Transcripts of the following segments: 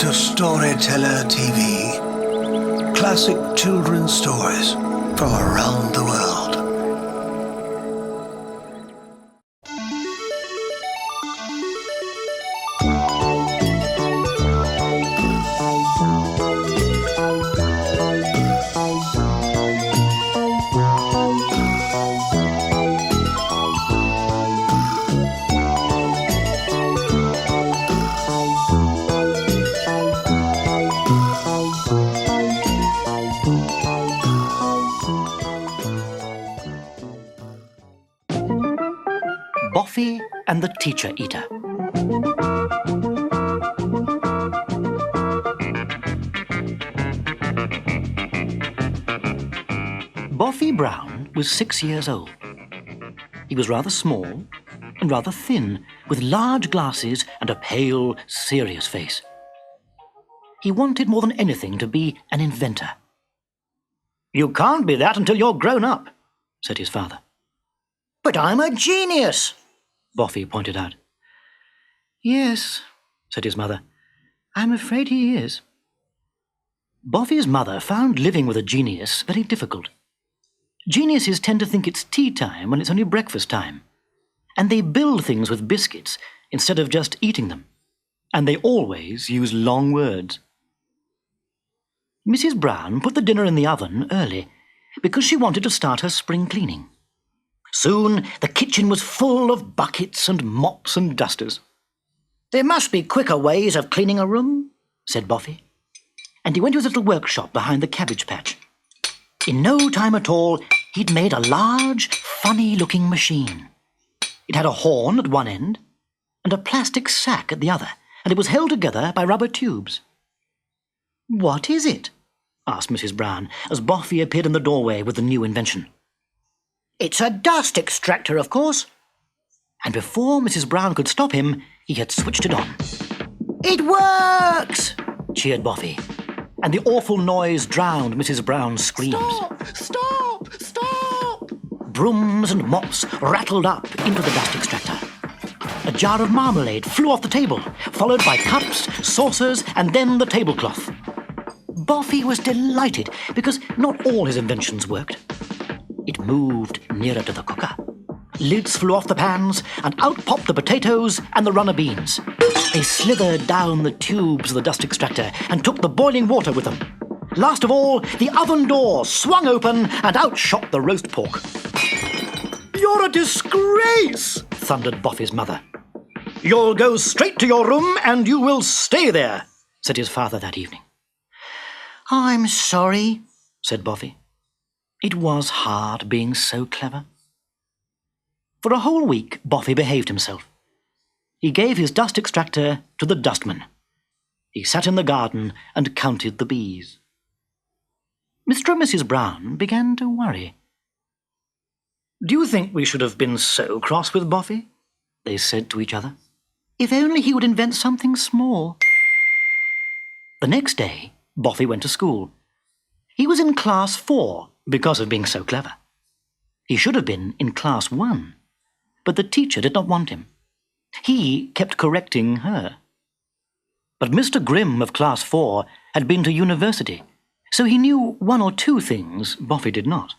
to Storyteller TV. Classic children's stories from around the world. Boffy and the Teacher Eater. Buffy Brown was 6 years old. He was rather small and rather thin, with large glasses and a pale, serious face. He wanted more than anything to be an inventor. "You can't be that until you're grown up," said his father. "But I'm a genius," Boffy pointed out. "Yes," said his mother. "I'm afraid he is." Boffy's mother found living with a genius very difficult. Geniuses tend to think it's tea time when it's only breakfast time. And they build things with biscuits instead of just eating them. And they always use long words. Mrs. Brown put the dinner in the oven early because she wanted to start her spring cleaning. Soon the kitchen was full of buckets and mops and dusters. "There must be quicker ways of cleaning a room," said Boffy. And he went to his little workshop behind the cabbage patch. In no time at all, he'd made a large, funny-looking machine. It had a horn at one end and a plastic sack at the other, and it was held together by rubber tubes. "What is it?" asked Mrs. Brown as Boffy appeared in the doorway with the new invention. "It's a dust extractor, of course." And before Mrs. Brown could stop him, he had switched it on. "It works!" cheered Boffy, and the awful noise drowned Mrs. Brown's screams. "Stop! Stop! Stop!" Brooms and mops rattled up into the dust extractor. A jar of marmalade flew off the table, followed by cups, saucers, and then the tablecloth. Boffy was delighted because not all his inventions worked. It moved nearer to the cooker. Lids flew off the pans, and out popped the potatoes and the runner beans. They slithered down the tubes of the dust extractor and took the boiling water with them. Last of all, the oven door swung open, and out shot the roast pork. "You're a disgrace!" thundered Boffy's mother. "You'll go straight to your room, and you will stay there," said his father that evening. "I'm sorry," said Boffy. It was hard being so clever. For a whole week, Boffy behaved himself. He gave his dust extractor to the dustman. He sat in the garden and counted the bees. Mr. and Mrs. Brown began to worry. "Do you think we should have been so cross with Boffy?" they said to each other. "If only he would invent something small." The next day, Boffy went to school. He was in class 4 because of being so clever. He should have been in class 1, but the teacher did not want him. He kept correcting her. But Mr. Grimm of class 4 had been to university, so he knew 1 or 2 things Boffy did not.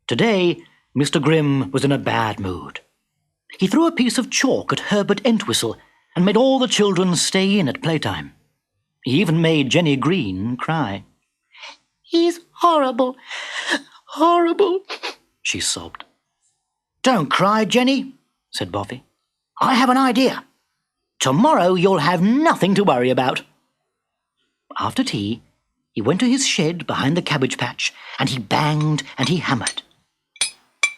Today, Mr. Grimm was in a bad mood. He threw a piece of chalk at Herbert Entwistle and made all the children stay in at playtime. He even made Jenny Green cry. "He's horrible, horrible," she sobbed. "Don't cry, Jenny," said Boffy. "I have an idea. Tomorrow you'll have nothing to worry about." After tea, he went to his shed behind the cabbage patch, and he banged and he hammered.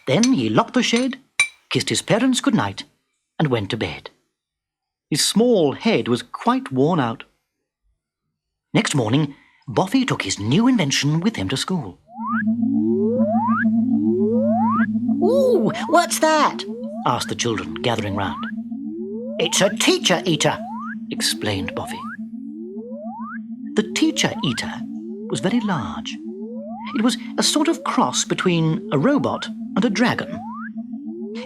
Then he locked the shed, kissed his parents good night, and went to bed. His small head was quite worn out. Next morning, Boffy took his new invention with him to school. "Ooh, what's that?" asked the children, gathering round. "It's a teacher eater," explained Boffy. The teacher eater was very large. It was a sort of cross between a robot and a dragon.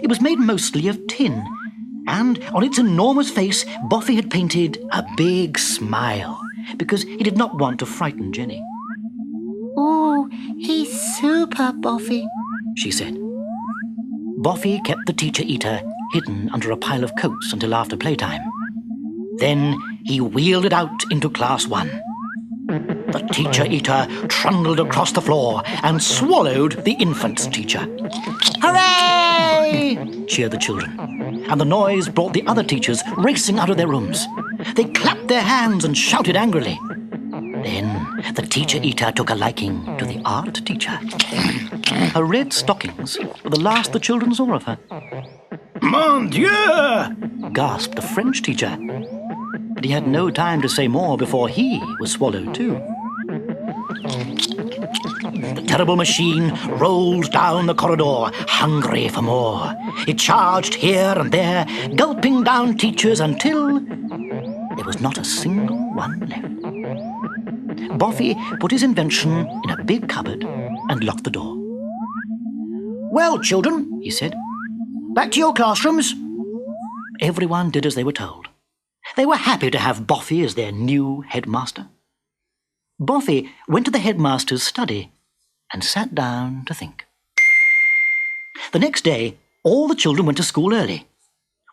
It was made mostly of tin, And on its enormous face, Boffy had painted a big smile, because he did not want to frighten Jenny. Oh, he's super, Boffy, she said. Boffy kept the teacher eater hidden under a pile of coats until after playtime. Then he wheeled it out into Class 1. The teacher eater trundled across the floor and swallowed the infant's teacher. "Hooray!" cheered the children, and the noise brought the other teachers racing out of their rooms. They clapped their hands and shouted angrily. Then the teacher eater took a liking to the art teacher. Her red stockings were the last the children saw of her. "Mon Dieu!" gasped the French teacher. But he had no time to say more before he was swallowed too. The terrible machine rolled down the corridor, hungry for more. It charged here and there, gulping down teachers until there was not a single one left. Boffy put his invention in a big cupboard and locked the door. "Well, children," he said, "back to your classrooms." Everyone did as they were told. They were happy to have Boffy as their new headmaster. Boffy went to the headmaster's study and sat down to think. The next day, all the children went to school early.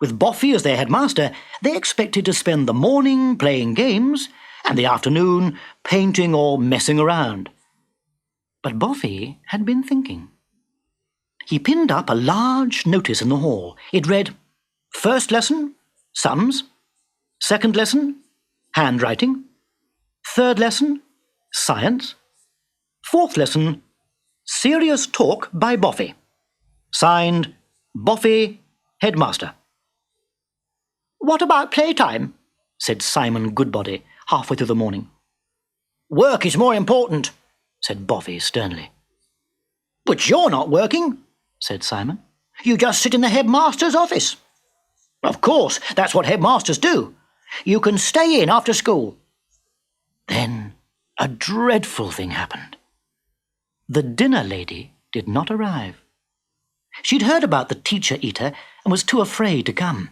With Boffy as their headmaster, they expected to spend the morning playing games and the afternoon painting or messing around. But Boffy had been thinking. He pinned up a large notice in the hall. It read, "First lesson, sums. Second lesson, handwriting. Third lesson, science. Fourth lesson, serious talk by Boffy. Signed, Boffy, headmaster." "What about playtime?" said Simon Goodbody halfway through the morning. "Work is more important," said Boffy sternly. "But you're not working," said Simon. "You just sit in the headmaster's office." "Of course, that's what headmasters do. You can stay in after school." Then a dreadful thing happened. The dinner lady did not arrive. She'd heard about the teacher eater and was too afraid to come.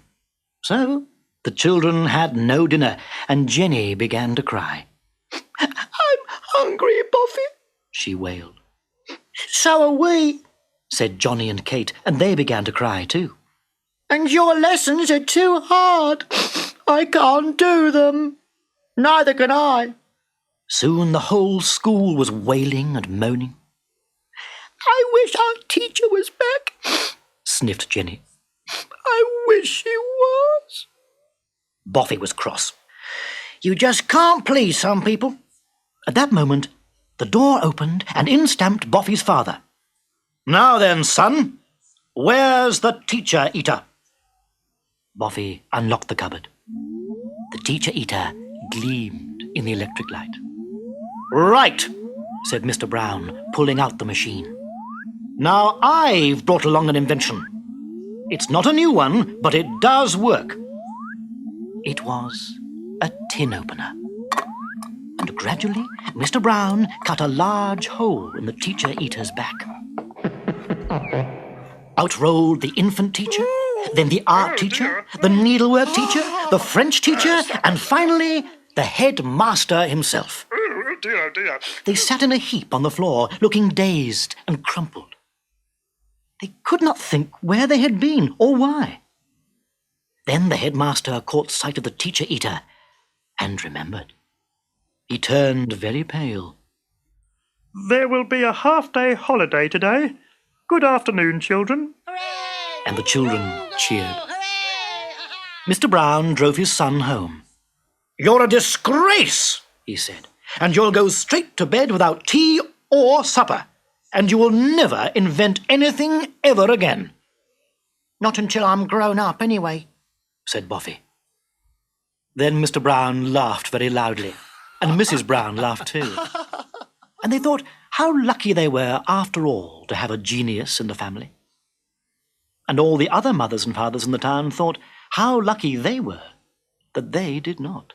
So the children had no dinner, and Jenny began to cry. "I'm hungry, Boffy," she wailed. "So are we," said Johnny and Kate, and they began to cry too. "And your lessons are too hard. I can't do them." "Neither can I." Soon the whole school was wailing and moaning. "I wish our teacher was back," sniffed Jenny. "I wish he was." Boffy was cross. "You just can't please some people." At that moment, the door opened and in stamped Boffy's father. "Now then, son, where's the teacher eater?" Boffy unlocked the cupboard. The teacher eater gleamed in the electric light. "Right," said Mr. Brown, pulling out the machine. "Now I've brought along an invention. It's not a new one, but it does work." It was a tin opener. And gradually, Mr. Brown cut a large hole in the teacher eater's back. Out rolled the infant teacher, then the art teacher, the needlework teacher, the French teacher, and finally, the headmaster himself. Dear. They sat in a heap on the floor, looking dazed and crumpled. They could not think where they had been or why. Then the headmaster caught sight of the teacher eater and remembered. He turned very pale. "There will be a half-day holiday today. Good afternoon, children." And the children cheered. Mr. Brown drove his son home. "You're a disgrace," he said, "and you'll go straight to bed without tea or supper, and you will never invent anything ever again." "Not until I'm grown up, anyway," said Boffy. Then Mr. Brown laughed very loudly, and Mrs. Brown laughed too. And they thought how lucky they were, after all, to have a genius in the family. And all the other mothers and fathers in the town thought how lucky they were that they did not.